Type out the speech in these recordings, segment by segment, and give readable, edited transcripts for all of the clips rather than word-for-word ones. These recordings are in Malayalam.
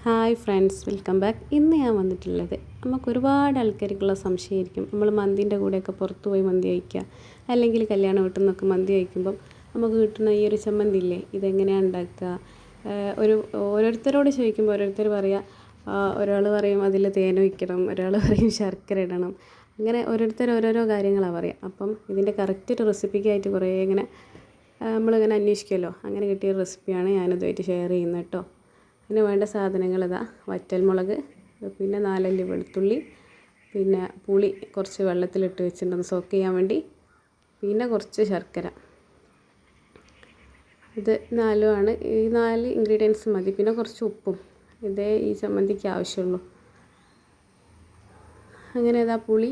Hi friends, welcome back. ഇന്ന് ഞാൻ വന്നിട്ടുള്ളത് നമുക്ക് ഒരുപാട് ആൾക്കാർക്കുള്ള സംശയമായിരിക്കും. നമ്മൾ മന്തിൻ്റെ കൂടെയൊക്കെ പുറത്ത് പോയി മന്തി കഴിക്കുക, അല്ലെങ്കിൽ കല്യാണ വീട്ടിൽ നിന്നൊക്കെ മന്തി കഴിക്കുമ്പം നമുക്ക് കിട്ടുന്ന ഈ ഒരു ചമ്മന്തി ഇല്ലേ, ഇതെങ്ങനെയാണ് ഉണ്ടാക്കുക? ഓരോരുത്തരോട് ചോദിക്കുമ്പോൾ ഓരോരുത്തർ പറയുക, ഒരാൾ പറയും അതിൽ തേൻ ഒഴിക്കണം, ഒരാൾ പറയും ശർക്കര ഇടണം, അങ്ങനെ ഓരോരുത്തർ ഓരോരോ കാര്യങ്ങളാണ് പറയുക. അപ്പം ഇതിൻ്റെ കറക്റ്റ് ഒരു റെസിപ്പിക്കായിട്ട് കുറേ ഇങ്ങനെ നമ്മളിങ്ങനെ അന്വേഷിക്കുമല്ലോ, അങ്ങനെ കിട്ടിയ റെസിപ്പിയാണ് ഞാനിതുമായിട്ട് ഷെയർ ചെയ്യുന്നത് കേട്ടോ. അതിന് വേണ്ട സാധനങ്ങൾ ഇതാ: വറ്റൽമുളക്, പിന്നെ 4 അല്ലി വെളുത്തുള്ളി, പിന്നെ പുളി കുറച്ച് വെള്ളത്തിലിട്ട് വെച്ചിട്ടുണ്ടെന്ന് സോക്ക് ചെയ്യാൻ വേണ്ടി, പിന്നെ കുറച്ച് ശർക്കര. ഇത് 4 ഈ 4 ഇൻഗ്രീഡിയൻസ് മതി. പിന്നെ കുറച്ച് ഉപ്പും. ഇതേ ഈ ചമ്മന്തിക്ക് ആവശ്യമുള്ളൂ. അങ്ങനെ ഇതാ പുളി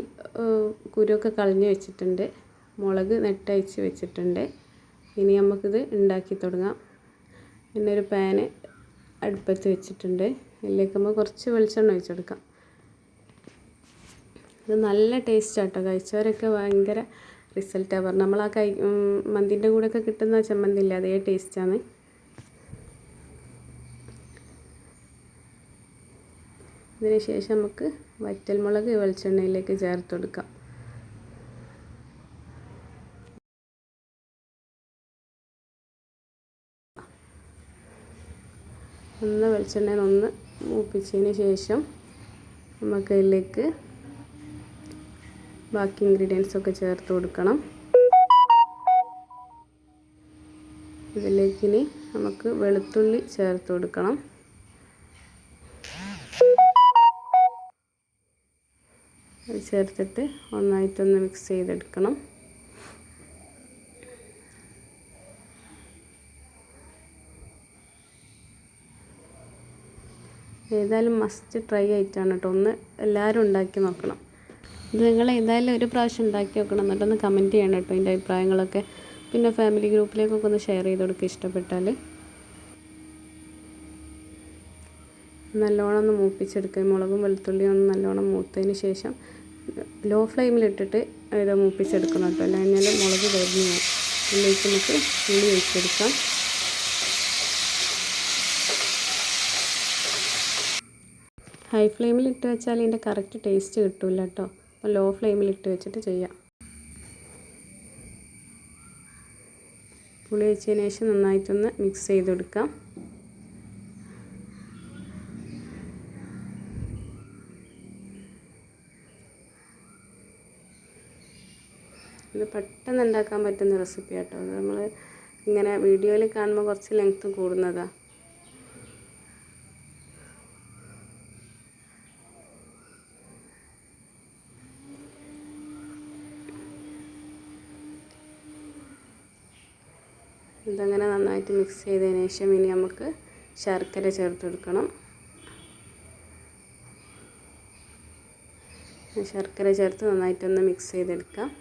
കുരുവൊക്കെ കളഞ്ഞ് വെച്ചിട്ടുണ്ട്, മുളക് നെട്ടയച്ച് വെച്ചിട്ടുണ്ട്. ഇനി നമുക്കിത് ഉണ്ടാക്കി തുടങ്ങാം. പിന്നെ ഒരു പാന് അടുപ്പത്ത് വെച്ചിട്ടുണ്ട്. ഇതിലേക്ക് നമ്മൾ കുറച്ച് വെളിച്ചെണ്ണ ഒഴിച്ചെടുക്കാം. ഇത് നല്ല ടേസ്റ്റാണ് കേട്ടോ. കഴിച്ചവരൊക്കെ ഭയങ്കര റിസൾട്ടാണ് പറഞ്ഞത്. നമ്മൾ ആ മന്തിൻ്റെ കൂടെയൊക്കെ കിട്ടുന്ന ചമ്മന്തി ഇല്ല, അതേ ടേസ്റ്റാണ്. ഇതിന് ശേഷം നമുക്ക് വറ്റൽമുളക് വെളിച്ചെണ്ണയിലേക്ക് ചേർത്ത് കൊടുക്കാം. വെളിച്ചെണ്ണയിൽ ഒന്ന് മൂപ്പിച്ചതിന് ശേഷം നമുക്ക് അതിലേക്ക് ബാക്കി ഇൻഗ്രീഡിയൻസൊക്കെ ചേർത്ത് കൊടുക്കണം. ഇതിലേക്ക് ഇനി നമുക്ക് വെളുത്തുള്ളി ചേർത്ത് കൊടുക്കണം. അത് ചേർത്തിട്ട് ഒന്നായിട്ടൊന്ന് മിക്സ് ചെയ്തെടുക്കണം. ഏതായാലും മസ്റ്റ് ട്രൈ ആയിട്ടാണ് കേട്ടോ. ഒന്ന് എല്ലാവരും ഉണ്ടാക്കി നോക്കണം. ഇത് നിങ്ങൾ ഏതായാലും ഒരു പ്രാവശ്യം ഉണ്ടാക്കി നോക്കണം, എന്നിട്ടൊന്ന് കമൻറ്റ് ചെയ്യണം കേട്ടോ അതിൻ്റെ അഭിപ്രായങ്ങളൊക്കെ. പിന്നെ ഫാമിലി ഗ്രൂപ്പിലേക്കൊക്കെ ഒന്ന് ഷെയർ ചെയ്ത് കൊടുക്കുക ഇഷ്ടപ്പെട്ടാൽ. നല്ലോണം ഒന്ന് മൂപ്പിച്ചെടുക്കുക. മുളകും വെളുത്തുള്ളിയും ഒന്ന് നല്ലോണം മൂത്തതിന് ശേഷം ലോ ഫ്ലെയിമിലിട്ടിട്ട് ഇത് മൂപ്പിച്ചെടുക്കണം കേട്ടോ, അല്ലെങ്കിൽ മുളക് കരിഞ്ഞു പോകും. ഇതിലേക്ക് നമുക്ക് പുളി ഒഴിച്ചെടുക്കാം. ഹൈ ഫ്ലെയിമിലിട്ട് വെച്ചാൽ ഇതിൻ്റെ കറക്റ്റ് ടേസ്റ്റ് കിട്ടില്ല കേട്ടോ. അപ്പോൾ ലോ ഫ്ലെയിമിലിട്ട് വെച്ചിട്ട് ചെയ്യാം. പുളി ഒഴിച്ചതിന് ശേഷം നന്നായിട്ടൊന്ന് മിക്സ് ചെയ്ത് കൊടുക്കാം. ഇത് പെട്ടെന്ന് ഉണ്ടാക്കാൻ പറ്റുന്ന റെസിപ്പി കേട്ടോ. അത് നമ്മൾ ഇങ്ങനെ വീഡിയോയിൽ കാണുമ്പോൾ കുറച്ച് ലെങ്ത്ത് കൂടുന്നതാണ്. ഇതങ്ങനെ നന്നായിട്ട് മിക്സ് ചെയ്തതിന് ശേഷം ഇനി നമുക്ക് ശർക്കര ചേർത്ത് കൊടുക്കണം. ശർക്കര ചേർത്ത് നന്നായിട്ടൊന്ന് മിക്സ് ചെയ്തെടുക്കാം.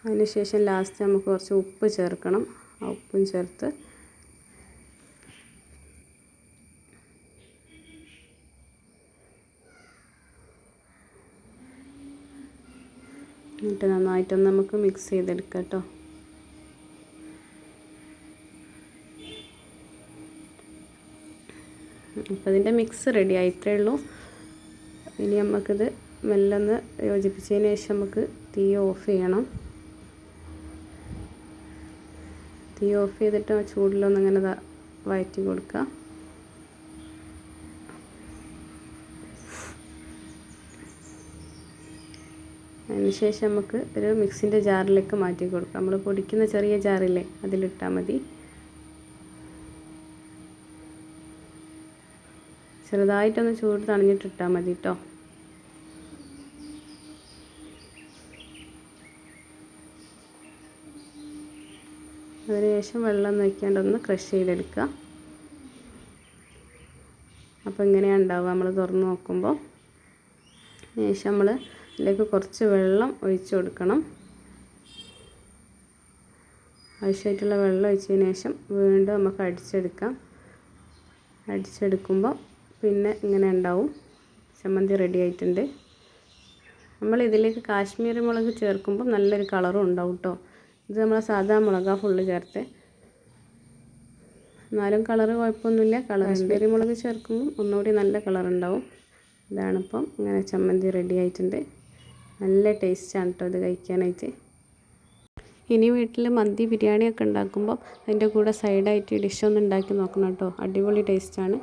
അതിനുശേഷം ലാസ്റ്റ് നമുക്ക് കുറച്ച് ഉപ്പ് ചേർക്കണം. ആ ഉപ്പും ചേർത്ത് എന്നിട്ട് നന്നായിട്ടൊന്ന് നമുക്ക് മിക്സ് ചെയ്തെടുക്കാം കേട്ടോ. അപ്പോൾ ഇതിൻ്റെ മിക്സ് റെഡി ആയി, ഇത്രയേ ഉള്ളൂ. ഇനി നമുക്കിത് മെല്ലൊന്ന് യോജിപ്പിച്ചതിന് ശേഷം നമുക്ക് തീ ഓഫ് ചെയ്യണം. തീ ഓഫ് ചെയ്തിട്ട് ആ ചൂടിലൊന്ന് ഇങ്ങനെ വഴറ്റി കൊടുക്കുക. അതിനുശേഷം നമുക്ക് ഒരു മിക്സിൻ്റെ ജാറിലേക്ക് മാറ്റി കൊടുക്കാം. നമ്മൾ പൊടിക്കുന്ന ചെറിയ ജാറില്ലേ, അതിലിട്ടാൽ മതി. ചെറുതായിട്ടൊന്ന് ചൂട് തണിഞ്ഞിട്ടിട്ടാൽ മതി കേട്ടോ. അതിനുശേഷം വെള്ളം ഒഴിക്കാണ്ടൊന്ന് ക്രഷ് ചെയ്തെടുക്കുക. അപ്പോൾ ഇങ്ങനെയാണ് ഉണ്ടാവുക നമ്മൾ തുറന്ന് നോക്കുമ്പോൾ. ശേഷം നമ്മൾ ഇതിലേക്ക് കുറച്ച് വെള്ളം ഒഴിച്ചു കൊടുക്കണം. ആവശ്യമായിട്ടുള്ള വെള്ളം ഒഴിച്ചതിന് ശേഷം വീണ്ടും നമുക്ക് അടിച്ചെടുക്കുമ്പോൾ പിന്നെ ഇങ്ങനെ ഉണ്ടാവും. ചമ്മന്തി റെഡി ആയിട്ടുണ്ട്. നമ്മൾ ഇതിലേക്ക് കാശ്മീരി മുളക് ചേർക്കുമ്പോൾ നല്ലൊരു കളറും ഉണ്ടാവും കേട്ടോ. ഇത് നമ്മൾ സാധാ മുളകാണ് ഫുള്ള് ചേർത്ത്, എന്നാലും കളറ് കുഴപ്പമൊന്നുമില്ല. കാശ്മീരി മുളക് ചേർക്കുമ്പോൾ ഒന്നുകൂടി നല്ല കളറുണ്ടാവും. ഇതാണിപ്പം ഇങ്ങനെ ചമ്മന്തി റെഡി ആയിട്ടുണ്ട്. നല്ല ടേസ്റ്റാണ് കേട്ടോ ഇത് കഴിക്കാനായിട്ട്. ഇനി വീട്ടിൽ മന്തി ബിരിയാണിയൊക്കെ ഉണ്ടാക്കുമ്പോൾ അതിൻ്റെ കൂടെ സൈഡായിട്ട് ഡിഷൊന്ന് ഉണ്ടാക്കി നോക്കണം കേട്ടോ. അടിപൊളി ടേസ്റ്റാണ്.